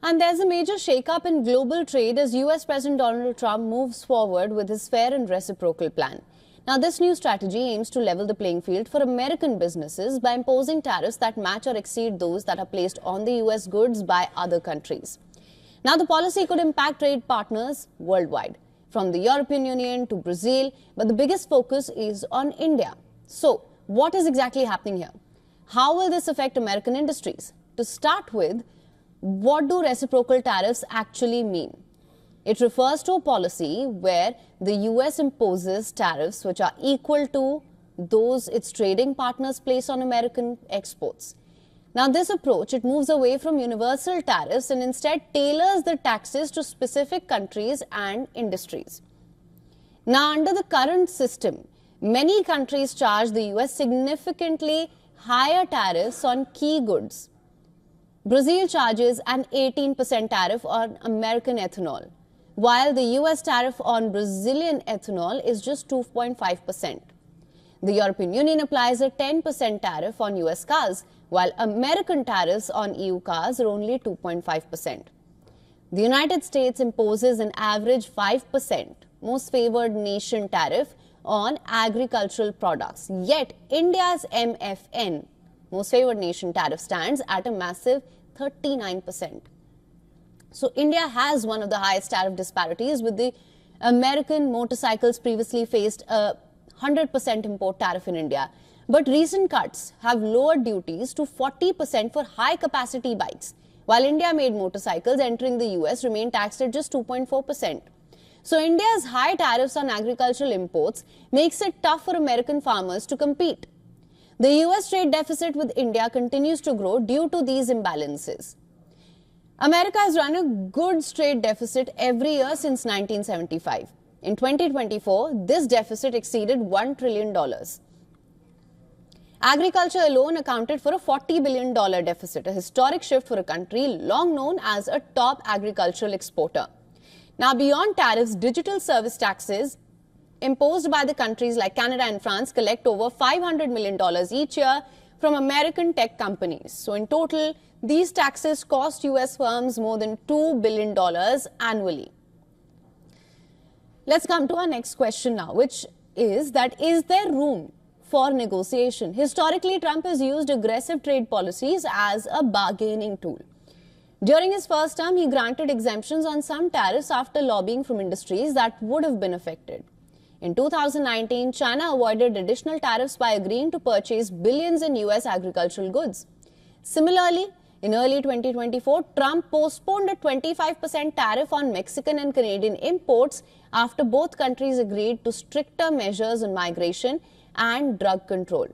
And there's a major shakeup in global trade as US President Donald Trump moves forward with his fair and reciprocal plan. Now, this new strategy aims to level the playing field for American businesses by imposing tariffs that match or exceed those that are placed on the US goods by other countries. Now, the policy could impact trade partners worldwide, from the European Union to Brazil, but the biggest focus is on India. So, what is exactly happening here? How will this affect American industries? To start with, what do reciprocal tariffs actually mean? It refers to a policy where the US imposes tariffs which are equal to those its trading partners place on American exports. Now, this approach, it moves away from universal tariffs and instead tailors the taxes to specific countries and industries. Now, under the current system, many countries charge the US significantly higher tariffs on key goods. Brazil charges an 18% tariff on American ethanol, while the US tariff on Brazilian ethanol is just 2.5%. The European Union applies a 10% tariff on US cars, while American tariffs on EU cars are only 2.5%. The United States imposes an average 5% most favored nation tariff on agricultural products. Yet, India's MFN, most favored nation tariff, stands at a massive 39%. So, India has one of the highest tariff disparities, with the American motorcycles previously faced a 100% import tariff in India. But recent cuts have lowered duties to 40% for high-capacity bikes, while India-made motorcycles entering the US remain taxed at just 2.4%. So, India's high tariffs on agricultural imports makes it tough for American farmers to compete. The US trade deficit with India continues to grow due to these imbalances. America has run a goods trade deficit every year since 1975. In 2024, this deficit exceeded $1 trillion. Agriculture alone accounted for a $40 billion deficit, a historic shift for a country long known as a top agricultural exporter. Now, beyond tariffs, digital service taxes imposed by the countries like Canada and France collect over $500 million each year from American tech companies. So, in total, these taxes cost US firms more than $2 billion annually. Let's come to our next question now, which is that is there room for negotiation? Historically, Trump has used aggressive trade policies as a bargaining tool. During his first term, he granted exemptions on some tariffs after lobbying from industries that would have been affected. In 2019, China avoided additional tariffs by agreeing to purchase billions in US agricultural goods. Similarly, in early 2024, Trump postponed a 25% tariff on Mexican and Canadian imports after both countries agreed to stricter measures on migration and drug control.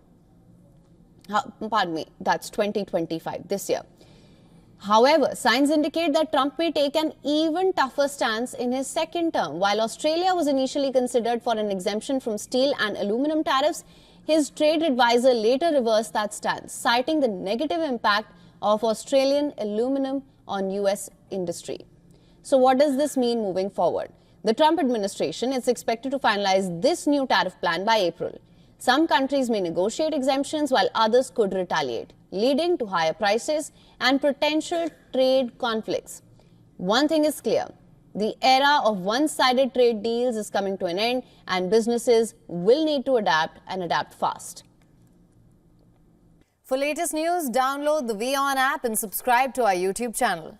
Pardon me, that's 2025, this year. However, signs indicate that Trump may take an even tougher stance in his second term. While Australia was initially considered for an exemption from steel and aluminum tariffs, his trade advisor later reversed that stance, citing the negative impact of Australian aluminum on US industry. So what does this mean moving forward? The Trump administration is expected to finalize this new tariff plan by April. Some countries may negotiate exemptions while others could retaliate, leading to higher prices and potential trade conflicts. One thing is clear, the era of one-sided trade deals is coming to an end and businesses will need to adapt and adapt fast. For latest news, download the WION app and subscribe to our YouTube channel.